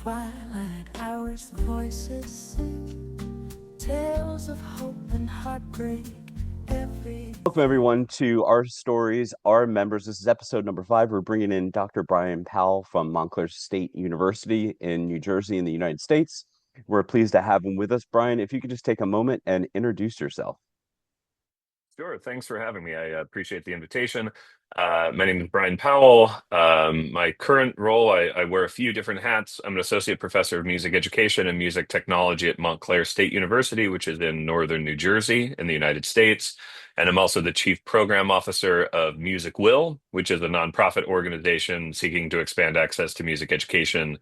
twilight hours, voices sing tales of hope and heartbreak. Every Welcome everyone to our stories, our members. This is episode number 5. We're bringing in Dr. Bryan Powell from Montclair State University in New Jersey in the United States. We're pleased to have him with us. Bryan, if you could just take a moment and introduce yourself. Sure. Thanks for having me. I appreciate the invitation. My name is Bryan Powell. My current role, I wear a few different hats. I'm an associate professor of music education and music technology at Montclair State University, which is in northern New Jersey in the United States. And I'm also the chief program officer of Music Will, which is a nonprofit organization seeking to expand access to music education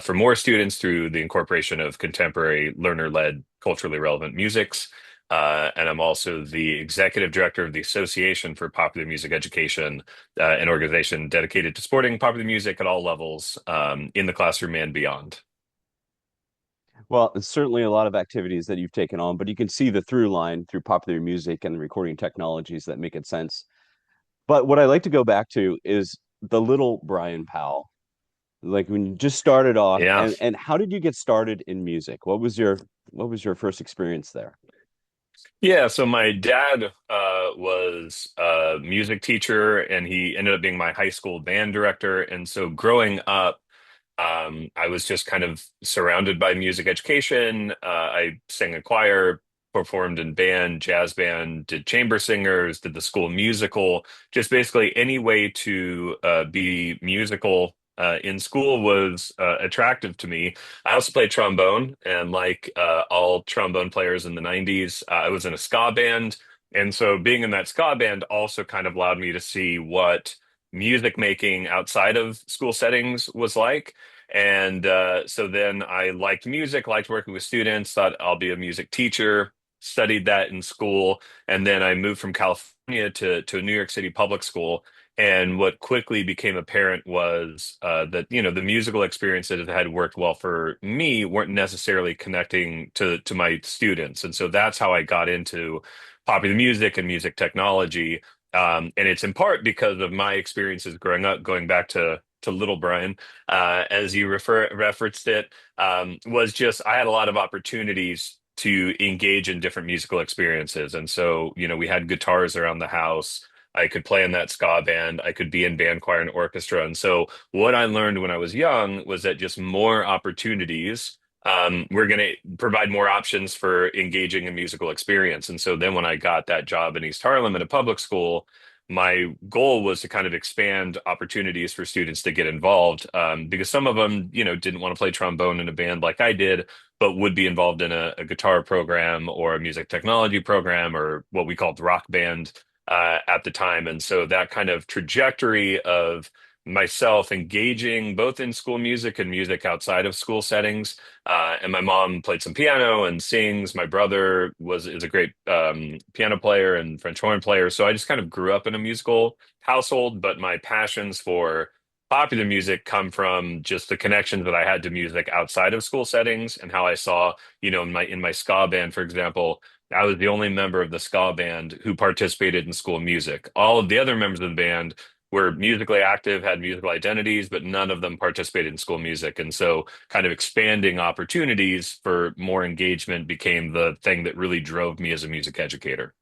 for more students through the incorporation of contemporary learner-led culturally relevant musics. And I'm also the executive director of the Association for Popular Music Education, an organization dedicated to supporting popular music at all levels, in the classroom and beyond. Well, it's certainly a lot of activities that you've taken on, but you can see the through line through popular music and recording technologies that make it sense. But what I like to go back to is the little Bryan Powell, like when you just started off, Yeah. and how did you get started in music? What was your first experience there? Yeah. So my dad was a music teacher, and he ended up being my high school band director. And so growing up, I was just kind of surrounded by music education. I sang in choir, performed in band, jazz band, did chamber singers, did the school musical, just basically any way to be musical in school was attractive to me. I also played trombone, and like all trombone players in the 90s, I was in a ska band. And so being in that ska band also kind of allowed me to see what music making outside of school settings was like. And so then I liked music, liked working with students, thought I'll be a music teacher, studied that in school. And then I moved from California to a New York City public school. And what quickly became apparent was that, the musical experiences that had worked well for me weren't necessarily connecting to my students. And so that's how I got into popular music and music technology. And it's in part because of my experiences growing up, going back to little Bryan, as you referenced it, was just I had a lot of opportunities to engage in different musical experiences. And so, we had guitars around the house. I could play in that ska band. I could be in band, choir, and orchestra. And so, what I learned when I was young was that just more opportunities, we're going to provide more options for engaging in musical experience. And so then when I got that job in East Harlem at a public school, my goal was to kind of expand opportunities for students to get involved, because some of them, didn't want to play trombone in a band like I did, but would be involved in a guitar program or a music technology program or what we called rock band at the time. And so that kind of trajectory of myself engaging both in school music and music outside of school settings. And my mom played some piano and sings. My brother is a great piano player and French horn player. So I just kind of grew up in a musical household, but my passions for popular music come from just the connections that I had to music outside of school settings and how I saw, in my ska band, for example, I was the only member of the ska band who participated in school music. All of the other members of the band were musically active, had musical identities, but none of them participated in school music. And so kind of expanding opportunities for more engagement became the thing that really drove me as a music educator.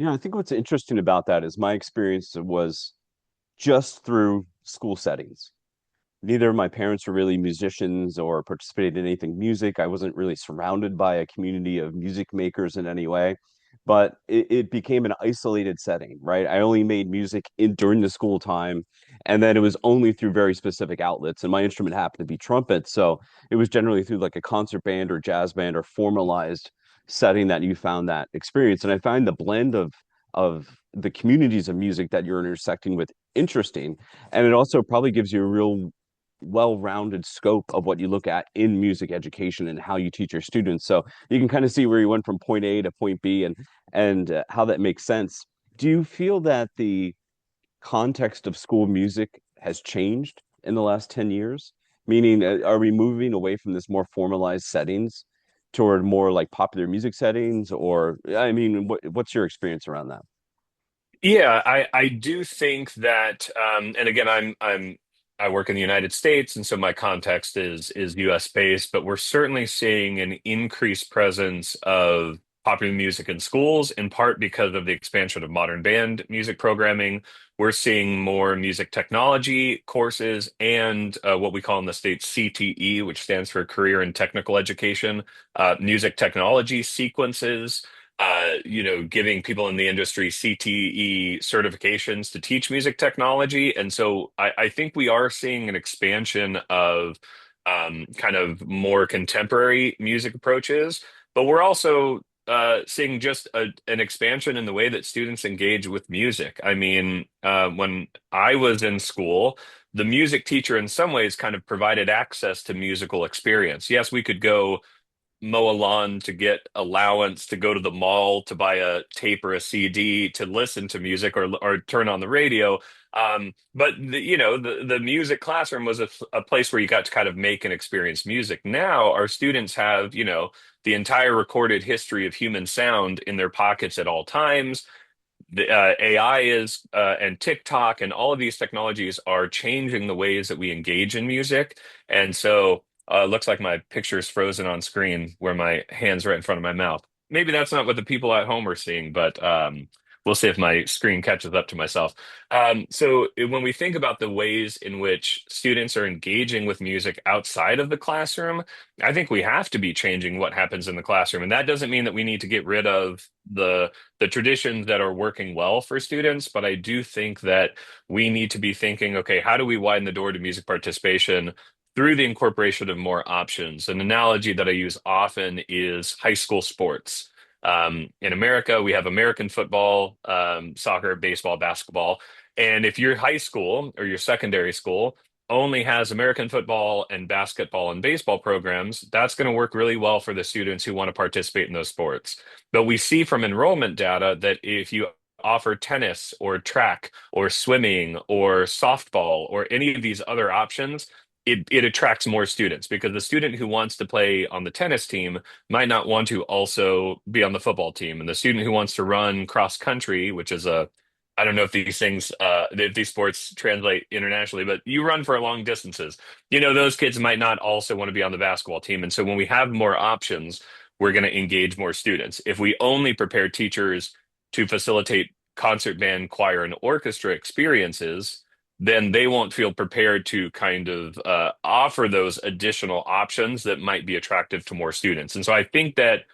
I think what's interesting about that is my experience was just through school settings. Neither of my parents were really musicians or participated in anything music. I wasn't really surrounded by a community of music makers in any way, but it became an isolated setting, right? I only made music in during the school time, and then it was only through very specific outlets. And my instrument happened to be trumpet, so it was generally through like a concert band or jazz band or formalized setting that you found that experience. And I find the blend of the communities of music that you're intersecting with interesting, and it also probably gives you a real well-rounded scope of what you look at in music education and how you teach your students. So you can kind of see where you went from point A to point B and how that makes sense. Do you feel that the context of school music has changed in the last 10 years? Meaning, are we moving away from this more formalized settings toward more like popular music settings? Or, I mean, what's your experience around that? Yeah, I do think that, and again, I'm I work in the United States, and so my context is US based, but we're certainly seeing an increased presence of popular music in schools, in part because of the expansion of modern band music programming. We're seeing more music technology courses and what we call in the States CTE, which stands for Career and Technical Education, music technology sequences. Giving people in the industry CTE certifications to teach music technology. And so I think we are seeing an expansion of kind of more contemporary music approaches, but we're also seeing just an expansion in the way that students engage with music. I mean, when I was in school, the music teacher in some ways kind of provided access to musical experience. Yes, we could go mow a lawn to get allowance to go to the mall to buy a tape or a CD to listen to music or turn on the radio. But the music classroom was a place where you got to kind of make and experience music. Now our students have, the entire recorded history of human sound in their pockets at all times. The AI is and TikTok and all of these technologies are changing the ways that we engage in music. And so looks like my picture is frozen on screen where my hand's right in front of my mouth. Maybe that's not what the people at home are seeing, but we'll see if my screen catches up to myself. When we think about the ways in which students are engaging with music outside of the classroom, I think we have to be changing what happens in the classroom. And that doesn't mean that we need to get rid of the traditions that are working well for students, but I do think that we need to be thinking, okay, how do we widen the door to music participation through the incorporation of more options? An analogy that I use often is high school sports. In America, we have American football, soccer, baseball, basketball. And if your high school or your secondary school only has American football and basketball and baseball programs, that's going to work really well for the students who want to participate in those sports. But we see from enrollment data that if you offer tennis or track or swimming or softball or any of these other options, it attracts more students because the student who wants to play on the tennis team might not want to also be on the football team. And the student who wants to run cross country, which is I don't know if these things, if these sports translate internationally, but you run for long distances. Those kids might not also want to be on the basketball team. And so when we have more options, we're going to engage more students. If we only prepare teachers to facilitate concert band, choir, and orchestra experiences, then they won't feel prepared to kind of offer those additional options that might be attractive to more students. And so I think that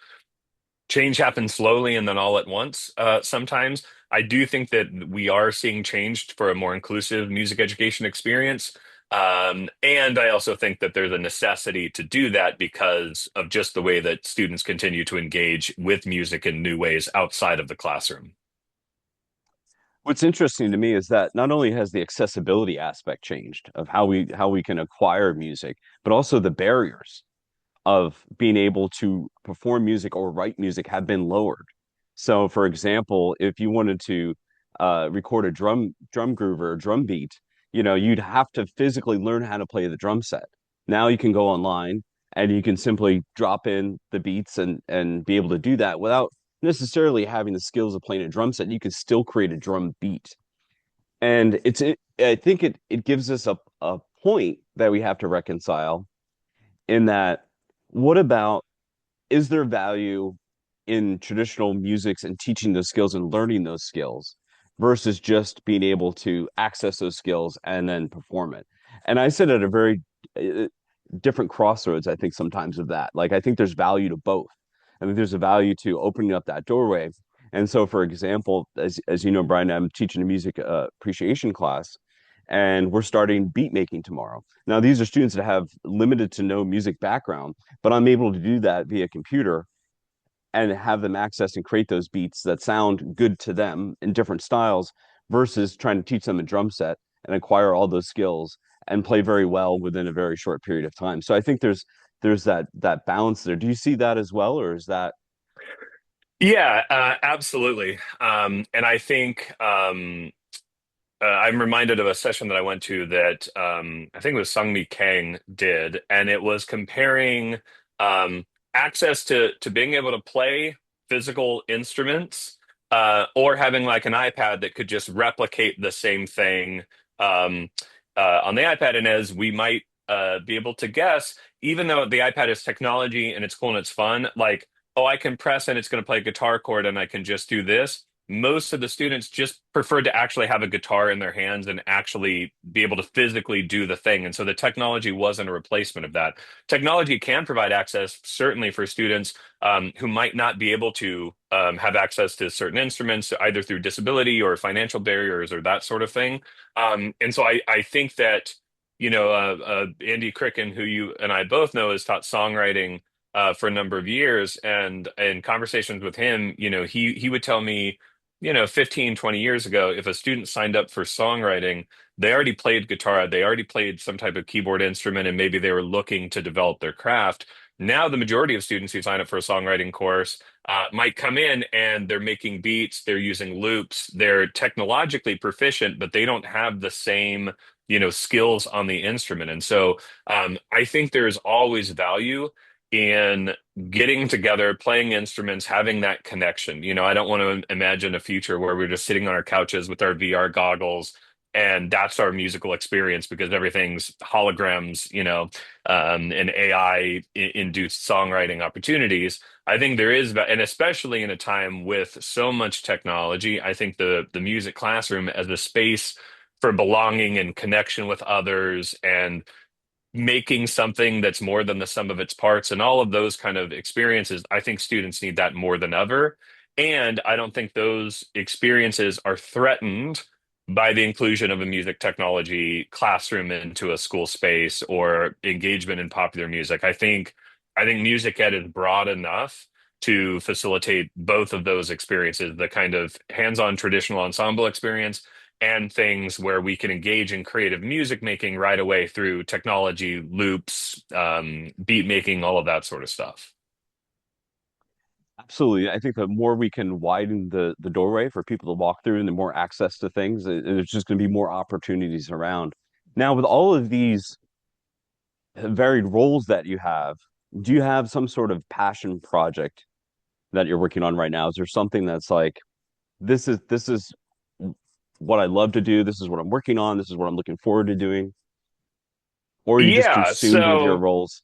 change happens slowly and then all at once sometimes. I do think that we are seeing change for a more inclusive music education experience. And I also think that there's a necessity to do that because of just the way that students continue to engage with music in new ways outside of the classroom. What's interesting to me is that not only has the accessibility aspect changed of how we can acquire music, but also the barriers of being able to perform music or write music have been lowered. So, for example, if you wanted to record a drum groove or a drum beat, you'd have to physically learn how to play the drum set. Now you can go online and you can simply drop in the beats and be able to do that without necessarily having the skills of playing a drum set. You can still create a drum beat. And I think it gives us a point that we have to reconcile in that what about is there value in traditional musics and teaching those skills and learning those skills versus just being able to access those skills and then perform it? And I sit at a very uh, different crossroads, I think, sometimes of that. Like, I think there's value to both. I think there's a value to opening up that doorway. And so, for example, as you know, Bryan, I'm teaching a music appreciation class, and we're starting beat making tomorrow. Now, these are students that have limited to no music background, but I'm able to do that via computer and have them access and create those beats that sound good to them in different styles versus trying to teach them a drum set and acquire all those skills and play very well within a very short period of time. So I think there's that balance there. Do you see that as well, or is that Yeah, absolutely. And I think I'm reminded of a session that I went to that I think it was Sungmi Kang did, and it was comparing um, access to being able to play physical instruments or having like an iPad that could just replicate the same thing. Um, on the iPad. And as we might be able to guess, even though the iPad is technology and it's cool and it's fun, like, oh, I can press and it's going to play a guitar chord and I can just do this. Most of the students just preferred to actually have a guitar in their hands and actually be able to physically do the thing. And so the technology wasn't a replacement of that. Technology can provide access, certainly for students who might not be able to have access to certain instruments, either through disability or financial barriers or that sort of thing. And so I think that, Andy Cricken, who you and I both know, has taught songwriting for a number of years. And in conversations with him, he would tell me, 15, 20 years ago, if a student signed up for songwriting, they already played guitar, they already played some type of keyboard instrument, and maybe they were looking to develop their craft. Now, the majority of students who sign up for a songwriting course might come in and they're making beats, they're using loops, they're technologically proficient, but they don't have the same, skills on the instrument. And so I think there's always value in getting together, playing instruments, having that connection. I don't want to imagine a future where we're just sitting on our couches with our VR goggles and that's our musical experience because everything's holograms, and AI induced songwriting opportunities. I think there is, and especially in a time with so much technology, I think the music classroom as a space for belonging and connection with others and making something that's more than the sum of its parts and all of those kind of experiences, I think students need that more than ever. And I don't think those experiences are threatened by the inclusion of a music technology classroom into a school space or engagement in popular music. I think music ed is broad enough to facilitate both of those experiences, the kind of hands-on traditional ensemble experience and things where we can engage in creative music making right away through technology, loops, beat making, all of that sort of stuff. Absolutely. I think the more we can widen the doorway for people to walk through and the more access to things, there's just going to be more opportunities around. Now, with all of these varied roles that you have, do you have some sort of passion project that you're working on right now? Is there something that's like, this is what I love to do, this is what I'm working on, this is what I'm looking forward to doing, or are you just Yeah, consumed with your so roles?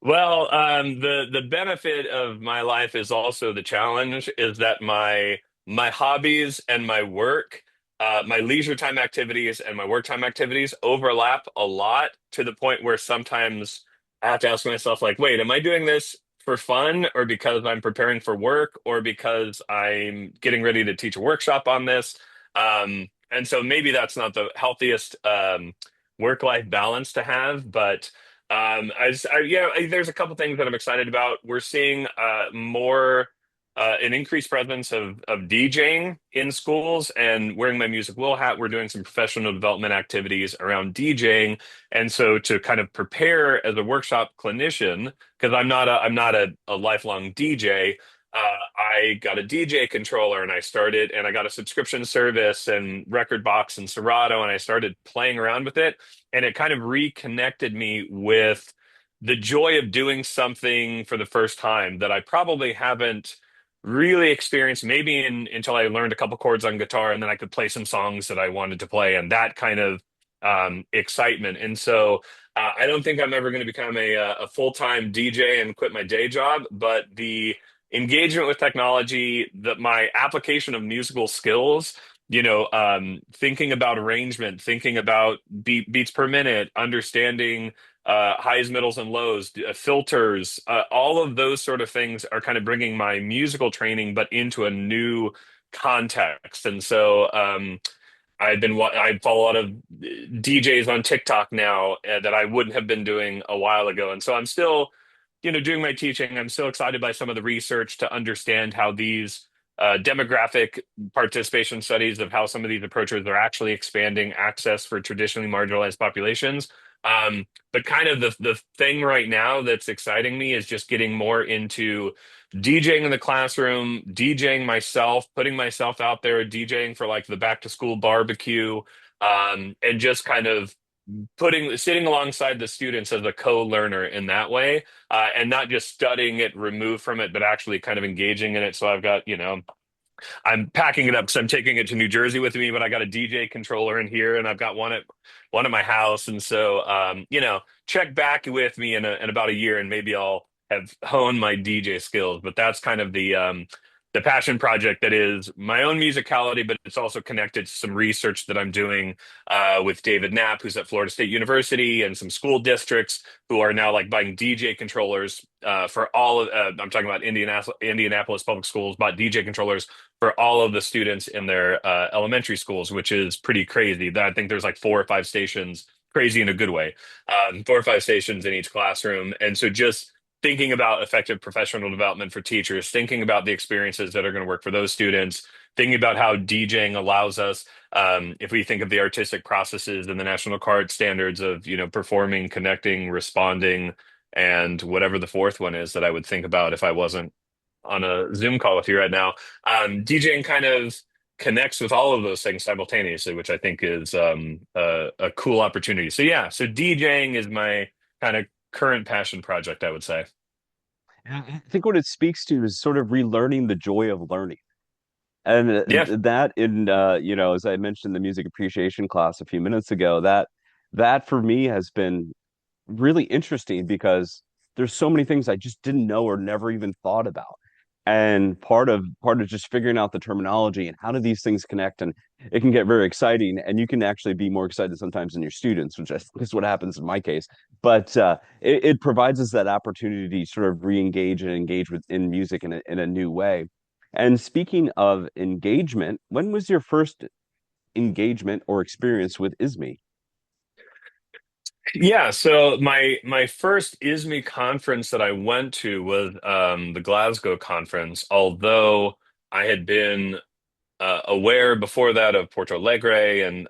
well, the benefit of my life is also the challenge is that my hobbies and my work, my leisure time activities and my work time activities overlap a lot to the point where sometimes I have to ask myself, like, wait, am I doing this for fun or because I'm preparing for work or because I'm getting ready to teach a workshop on this? And so maybe that's not the healthiest work-life balance to have, but there's a couple things that I'm excited about. We're seeing an increased presence of DJing in schools and wearing my music will hat. We're doing some professional development activities around DJing, and so to kind of prepare as a workshop clinician, because I'm not a lifelong DJ. I got a DJ controller and I got a subscription service and record box and Serato and I started playing around with it and it kind of reconnected me with the joy of doing something for the first time that I probably haven't really experienced until I learned a couple chords on guitar and then I could play some songs that I wanted to play and that kind of excitement. And so I don't think I'm ever going to become a full-time DJ and quit my day job, but the engagement with technology, my application of musical skills, thinking about arrangement, thinking about beats per minute, understanding highs, middles, and lows, filters, all of those sort of things are kind of bringing my musical training, but into a new context. And so I follow a lot of DJs on TikTok now that I wouldn't have been doing a while ago. And so I'm still, doing my teaching. I'm still excited by some of the research to understand how these demographic participation studies of how some of these approaches are actually expanding access for traditionally marginalized populations. But kind of the thing right now that's exciting me is just getting more into DJing in the classroom, DJing myself, putting myself out there, DJing for like the back to school barbecue, and just kind of sitting alongside the students as a co-learner in that way, and not just studying it removed from it, but actually kind of engaging in it. So I've got, I'm packing it up because I'm taking it to New Jersey with me, but I got a DJ controller in here and I've got one at my house. And so check back with me in about a year and maybe I'll have honed my DJ skills. But that's kind of the passion project that is my own musicality, but it's also connected to some research that I'm doing with David Knapp, who's at Florida State University, and some school districts who are now like buying DJ controllers for all of, I'm talking about Indianapolis Public Schools bought DJ controllers for all of the students in their elementary schools, which is pretty crazy. I think there's like 4 or 5 stations, crazy in a good way, 4 or 5 stations in each classroom. And so just thinking about effective professional development for teachers, thinking about the experiences that are going to work for those students, thinking about how DJing allows us, if we think of the artistic processes and the National Card standards of, performing, connecting, responding, and whatever the fourth one is that I would think about if I wasn't on a Zoom call with you right now. DJing kind of connects with all of those things simultaneously, which I think is a cool opportunity. So yeah, so DJing is my kind of current passion project, I would say. And I think what it speaks to is sort of relearning the joy of learning. And Yeah. that in as I mentioned the music appreciation class a few minutes ago, that for me has been really interesting because there's so many things I just didn't know or never even thought about. And part of just figuring out the terminology and how do these things connect, and it can get very exciting, and you can actually be more excited sometimes than your students, which I think is what happens in my case. But it provides us that opportunity to sort of re-engage and engage with in music in a new way. And speaking of engagement, when was your first engagement or experience with ISME? Yeah, so my first ISME conference that I went to was the Glasgow conference, although I had been aware before that of Porto Alegre and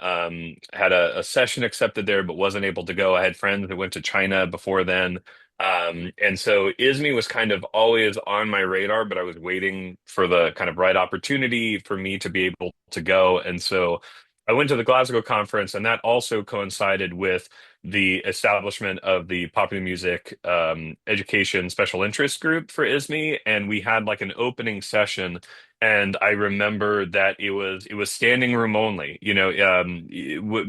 had a session accepted there, but wasn't able to go. I had friends that went to China before then. And so ISME was kind of always on my radar, but I was waiting for the kind of right opportunity for me to be able to go. And so I went to the Glasgow conference, and that also coincided with the establishment of the popular music education special interest group for ISME. And we had like an opening session, and I remember that it was standing room only.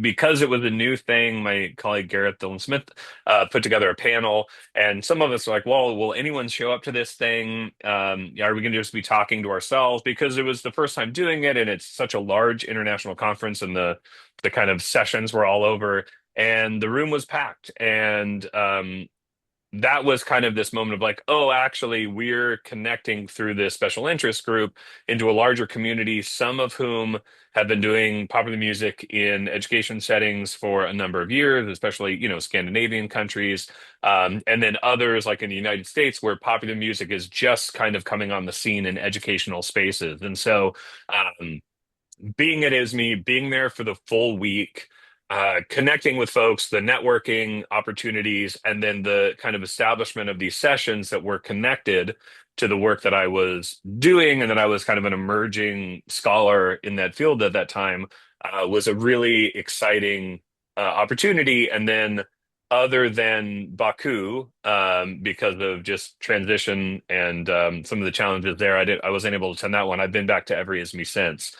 Because it was a new thing. My colleague Gareth Dillon Smith put together a panel, and some of us were like, "Well, will anyone show up to this thing? Are we going to just be talking to ourselves?" Because it was the first time doing it, and it's such a large international conference, and the kind of sessions were all over, and the room was packed, and that was kind of this moment of like, oh, actually, we're connecting through this special interest group into a larger community, some of whom have been doing popular music in education settings for a number of years, especially, Scandinavian countries. And then others, like in the United States, where popular music is just kind of coming on the scene in educational spaces. And so, being at ISME, being there for the full week, connecting with folks, the networking opportunities, and then the kind of establishment of these sessions that were connected to the work that I was doing, and that I was kind of an emerging scholar in that field at that time, was a really exciting opportunity. And then, other than Baku, because of just transition and some of the challenges there, I wasn't able to attend that one. I've been back to every ISME since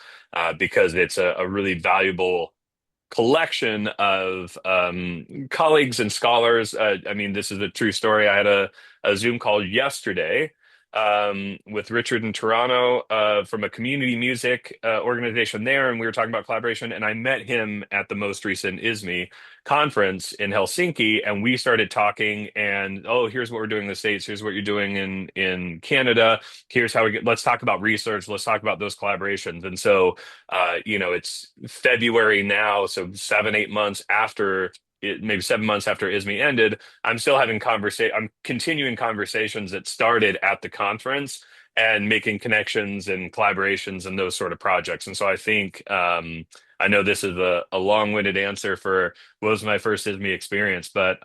because it's a really valuable collection of colleagues and scholars. I mean, this is a true story. I had a Zoom call yesterday with Richard in Toronto from a community music organization there, and we were talking about collaboration. And I met him at the most recent ISME conference in Helsinki, and we started talking. And oh, here's what we're doing in the States. Here's what you're doing in Canada. Here's how we get. Let's talk about research. Let's talk about those collaborations. And so it's February now, so 7, 8 months after it, maybe 7 months after ISME ended, I'm still having I'm continuing conversations that started at the conference and making connections and collaborations and those sort of projects. And so I think I know this is a long-winded answer for what was my first ISME experience, but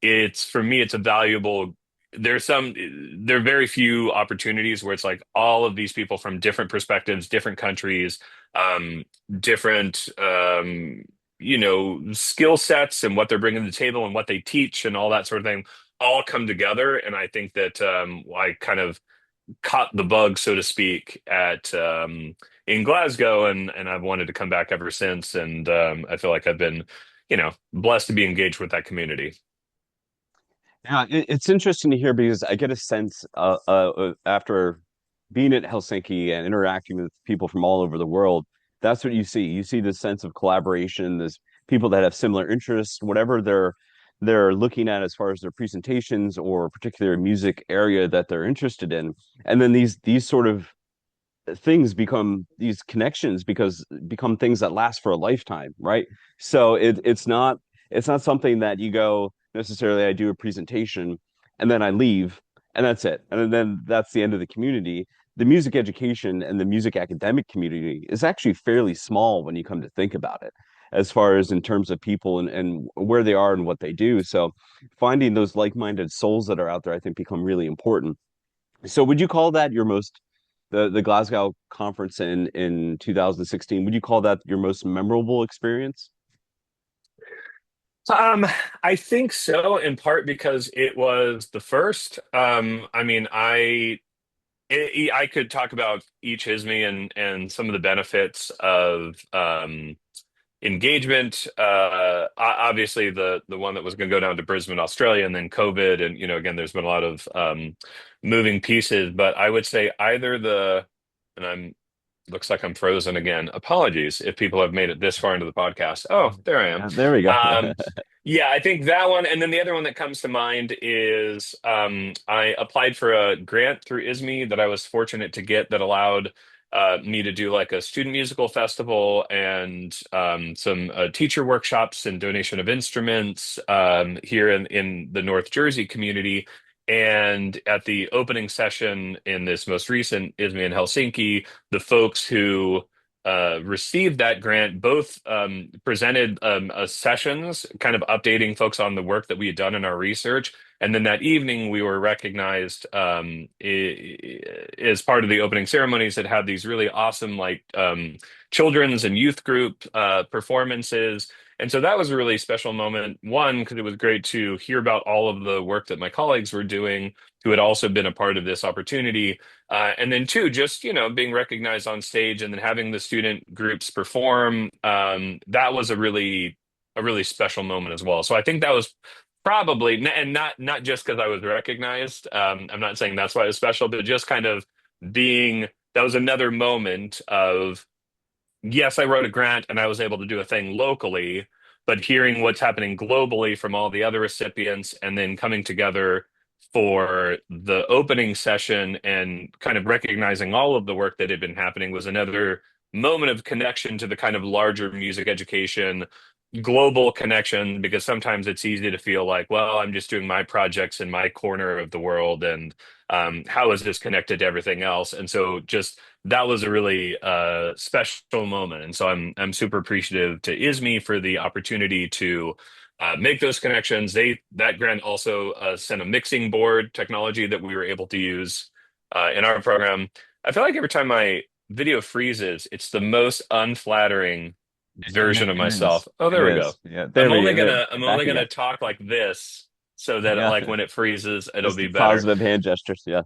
it's for me, it's a valuable. There are very few opportunities where it's like all of these people from different perspectives, different countries, um, different skill sets and what they're bringing to the table and what they teach and all that sort of thing all come together. And I think that I kind of caught the bug, so to speak, at in Glasgow, and I've wanted to come back ever since. And I feel like I've been, blessed to be engaged with that community. Yeah, it's interesting to hear because I get a sense after being at Helsinki and interacting with people from all over the world, that's what you see. You see this sense of collaboration, this people that have similar interests, whatever they're looking at as far as their presentations or particular music area that they're interested in. And then these sort of things become these connections because become things that last for a lifetime, right? So it's not something that you go necessarily. I do a presentation and then I leave and that's it, and then that's the end of the community. The music education and the music academic community is actually fairly small when you come to think about it, as far as in terms of people and where they are and what they do. So finding those like-minded souls that are out there, I think, become really important. So would you call that your most the Glasgow conference in 2016, would you call that your most memorable experience? Um, I think so, in part because it was the first. I mean, I could talk about each ISME and some of the benefits of engagement. Obviously, the one that was going to go down to Brisbane, Australia, and then COVID, and again, there's been a lot of moving pieces. But I would say either and I'm looks like I'm frozen again. Apologies if people have made it this far into the podcast. Oh, there I am. Yeah, there we go. Um, yeah, I think that one, and then the other one that comes to mind is I applied for a grant through ISME that I was fortunate to get that allowed me to do like a student musical festival and some teacher workshops and donation of instruments here in the North Jersey community. And at the opening session in this most recent ISME in Helsinki, the folks who received that grant both presented sessions, kind of updating folks on the work that we had done in our research. And then that evening, we were recognized as part of the opening ceremonies that had these really awesome, like children's and youth group performances. And so that was a really special moment. One, because it was great to hear about all of the work that my colleagues were doing who had also been a part of this opportunity. And then two, just being recognized on stage and then having the student groups perform. That was a really special moment as well. So I think that was probably, and not just because I was recognized. I'm not saying that's why it was special, but just kind of being that was another moment of yes, I wrote a grant and I was able to do a thing locally, but hearing what's happening globally from all the other recipients and then coming together for the opening session and kind of recognizing all of the work that had been happening was another moment of connection to the kind of larger music education global connection, because sometimes it's easy to feel like, well, I'm just doing my projects in my corner of the world, and how is this connected to everything else? And so just that was a really special moment, and so I'm super appreciative to ISME for the opportunity to make those connections. That grant also sent a mixing board technology that we were able to use in our program. I feel like every time my video freezes, it's the most unflattering version of It is. myself. Oh, It there we go. is. Yeah, there we go. I'm Back only again. gonna talk like this so that Yeah. like when it freezes, it'll Just be the better. positive hand gestures. Yeah.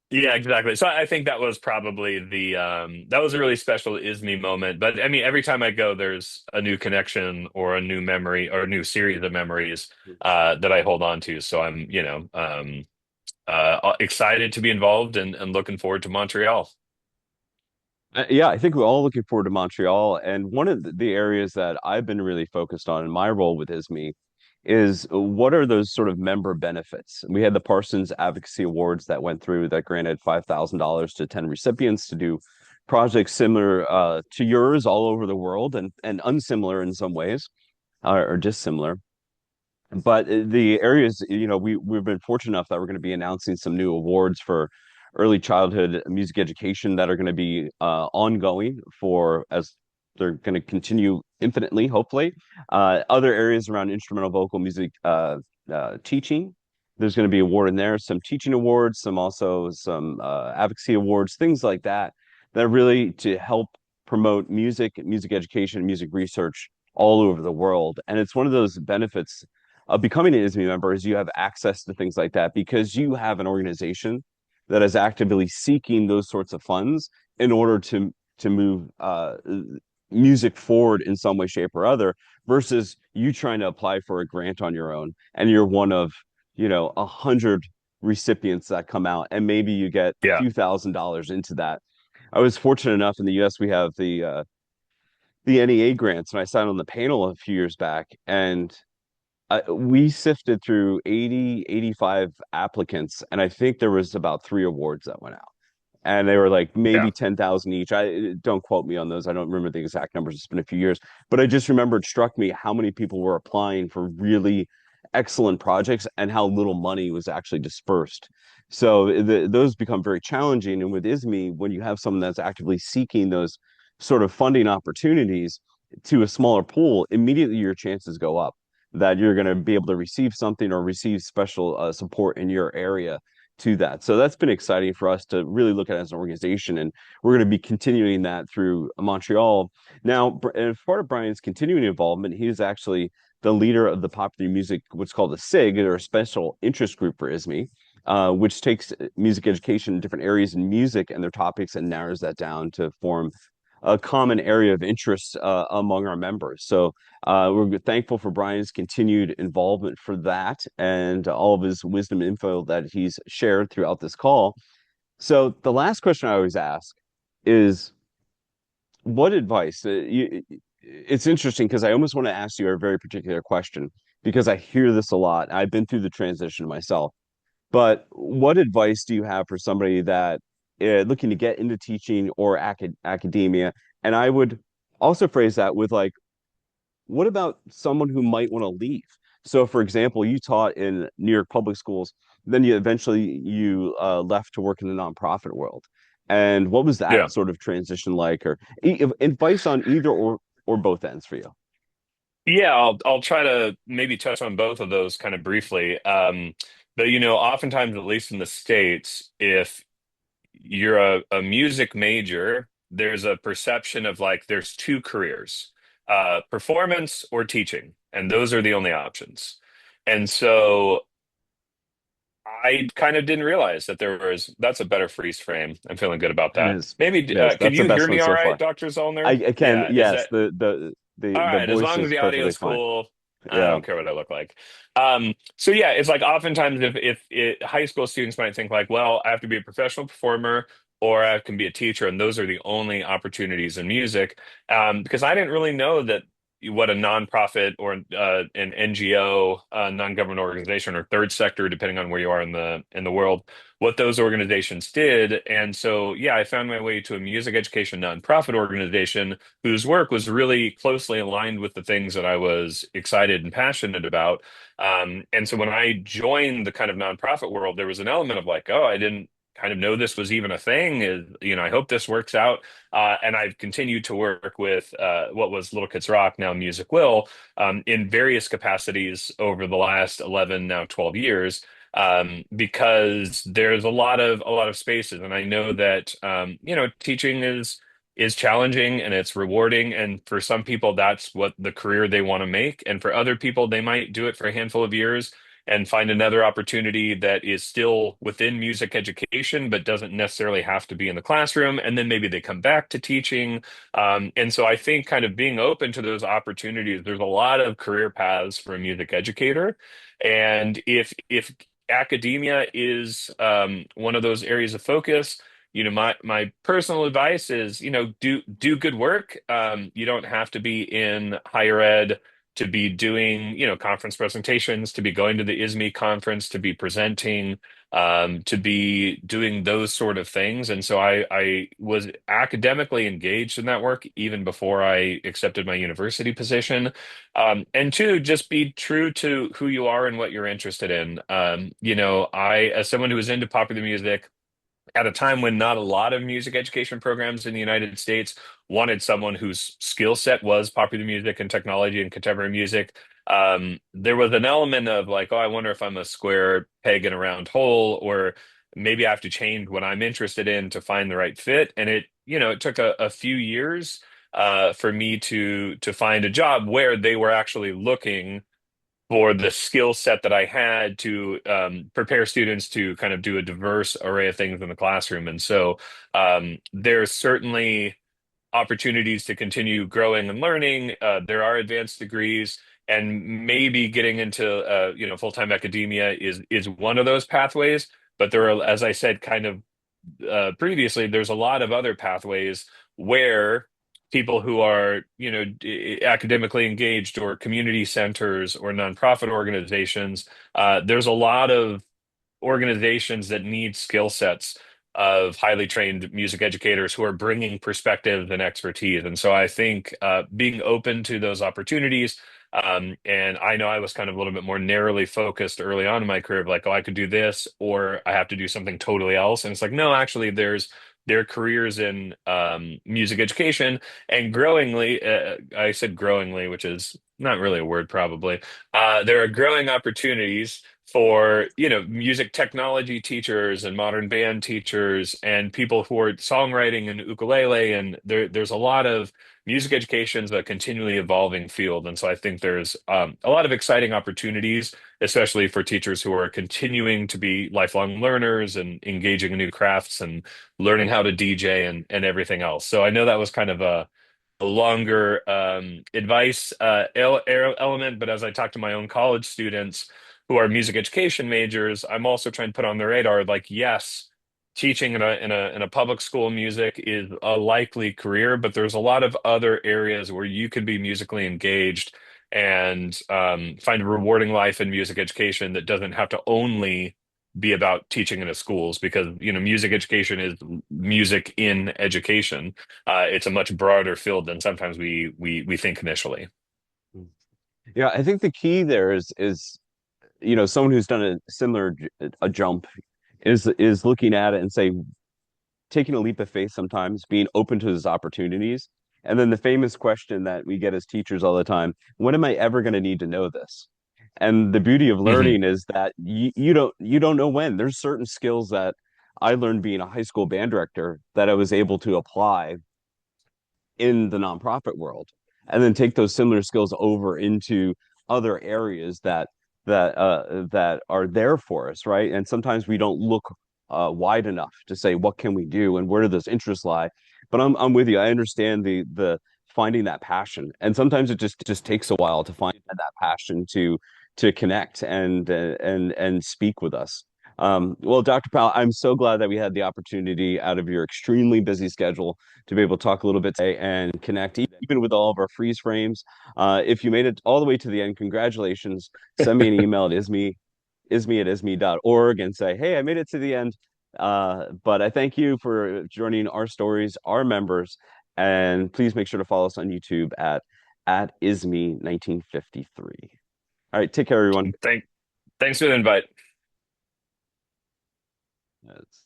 Yeah, exactly. So I think that was probably that was a really special ISME moment. But I mean, every time I go, there's a new connection or a new memory or a new series of memories that I hold on to. So I'm, excited to be involved and looking forward to Montreal. Yeah, I think we're all looking forward to Montreal. And one of the areas that I've been really focused on in my role with ISME is what are those sort of member benefits? We had the Parsons Advocacy Awards that went through that granted $5,000 to 10 recipients to do projects similar to yours all over the world and unsimilar in some ways, or dissimilar. But the areas, we've been fortunate enough that we're going to be announcing some new awards for early childhood music education that are going to be ongoing for as they're going to continue infinitely, hopefully. Other areas around instrumental vocal music teaching, there's going to be award in there, some teaching awards, some advocacy awards, things like that, that are really to help promote music education, music research all over the world. And it's one of those benefits becoming an ISME member is you have access to things like that because you have an organization that is actively seeking those sorts of funds in order to move music forward in some way, shape, or other, versus you trying to apply for a grant on your own, and you're one of, 100 recipients that come out, and maybe you get a Yeah. few $1,000s into that. I was fortunate enough in the US, we have the NEA grants, and I sat on the panel a few years back, and we sifted through 80, 85 applicants, and I think there was about three awards that went out, and they were like Yeah. maybe 10,000 each. I don't quote me on those. I don't remember the exact numbers. It's been a few years, but I just remember it struck me how many people were applying for really excellent projects and how little money was actually dispersed. So those become very challenging. And with ISME, when you have someone that's actively seeking those sort of funding opportunities to a smaller pool, immediately your chances go up that you're going to be able to receive something or receive special support in your area to that. So that's been exciting for us to really look at as an organization, and we're going to be continuing that through Montreal. Now, as part of Bryan's continuing involvement, he is actually the leader of the popular music, what's called a SIG, or a special interest group for ISME, which takes music education in different areas in music and their topics and narrows that down to form a common area of interest among our members. So we're thankful for Bryan's continued involvement for that and all of his wisdom info that he's shared throughout this call. So the last question I always ask is, what advice? It's interesting because I almost want to ask you a very particular question because I hear this a lot. I've been through the transition myself. But what advice do you have for somebody that looking to get into teaching or academia? And I would also phrase that with like, what about someone who might want to leave? So, for example, you taught in New York public schools, then you eventually left to work in the nonprofit world. And what was that Yeah. sort of transition like, or advice on either or both ends for you? Yeah, I'll try to maybe touch on both of those kind of briefly. But oftentimes, at least in the States, if you're a music major, there's a perception of like there's two careers, performance or teaching, and those are the only options. And so I kind of didn't realize that that's a better freeze frame. I'm feeling good about It that. is. Maybe, It is. can That's the you hear best one me all so right, far. Dr. Zollner? I can, Yeah, is yes, that the all the right, as voice long as is the audio perfectly is fine. cool, I Yeah. don't care what I look like. So yeah, it's like oftentimes if high school students might think like, well, I have to be a professional performer or I can be a teacher, and those are the only opportunities in music. Because I didn't really know that what a nonprofit or an NGO, non-government organization, or third sector, depending on where you are in the world, what those organizations did. And so yeah, I found my way to a music education nonprofit organization whose work was really closely aligned with the things that I was excited and passionate about. And so when I joined the kind of nonprofit world, there was an element of like, oh, I didn't kind of know this was even a thing. I hope this works out. And I've continued to work with what was Little Kids Rock, now Music Will, in various capacities over the last 11, now 12 years. Because there's a lot of spaces, and I know that teaching is challenging and it's rewarding. And for some people, that's what the career they want to make. And for other people, they might do it for a handful of years and find another opportunity that is still within music education, but doesn't necessarily have to be in the classroom. And then maybe they come back to teaching. And so I think kind of being open to those opportunities, there's a lot of career paths for a music educator. And if academia is one of those areas of focus, my personal advice is, do good work. You don't have to be in higher ed to be doing, conference presentations, to be going to the ISME conference, to be presenting, to be doing those sort of things. And so I was academically engaged in that work even before I accepted my university position. And two, just be true to who you are and what you're interested in. As someone who was into popular music, at a time when not a lot of music education programs in the United States wanted someone whose skill set was popular music and technology and contemporary music. There was an element of like, oh, I wonder if I'm a square peg in a round hole, or maybe I have to change what I'm interested in to find the right fit. And it took a few years for me to find a job where they were actually looking for the skill set that I had to prepare students to kind of do a diverse array of things in the classroom. And so there's certainly opportunities to continue growing and learning. There are advanced degrees, and maybe getting into full-time academia is one of those pathways. But there are, as I said, kind of previously, there's a lot of other pathways where people who are, academically engaged, or community centers or nonprofit organizations, there's a lot of organizations that need skill sets of highly trained music educators who are bringing perspective and expertise. And so I think being open to those opportunities, and I know I was kind of a little bit more narrowly focused early on in my career, of like, oh, I could do this, or I have to do something totally else. And it's like, no, actually, there are careers in music education, and growingly, I said growingly, which is not really a word, probably. There are growing opportunities for, music technology teachers and modern band teachers and people who are songwriting and ukulele. And there's a lot of music education is a continually evolving field. And so I think there's a lot of exciting opportunities, especially for teachers who are continuing to be lifelong learners and engaging in new crafts and learning how to DJ and everything else. So I know that was kind of a longer advice element, but as I talk to my own college students who are music education majors, I'm also trying to put on the radar, like, yes, teaching in a public school music is a likely career, but there's a lot of other areas where you can be musically engaged and find a rewarding life in music education that doesn't have to only be about teaching in the schools, because music education is music in education. It's a much broader field than sometimes we think initially. Yeah, I think the key there is someone who's done a similar a jump is looking at it and say, taking a leap of faith sometimes, being open to those opportunities. And then the famous question that we get as teachers all the time, when am I ever going to need to know this? And the beauty of Hmm. learning is that you don't know when. There's certain skills that I learned being a high school band director that I was able to apply in the nonprofit world, and then take those similar skills over into other areas that are there for us, right? And sometimes we don't look wide enough to say, what can we do and where do those interests lie? But I'm with you. I understand the finding that passion, and sometimes it just takes a while to find that passion to connect and speak with us. Well, Dr. Powell, I'm so glad that we had the opportunity out of your extremely busy schedule to be able to talk a little bit today and connect, even with all of our freeze frames. If you made it all the way to the end, congratulations. Send me an email at isme@isme.org and say, hey, I made it to the end. But I thank you for joining our stories, our members, and please make sure to follow us on YouTube at ISME 1953. All right, take care, everyone. Thanks for the invite. That's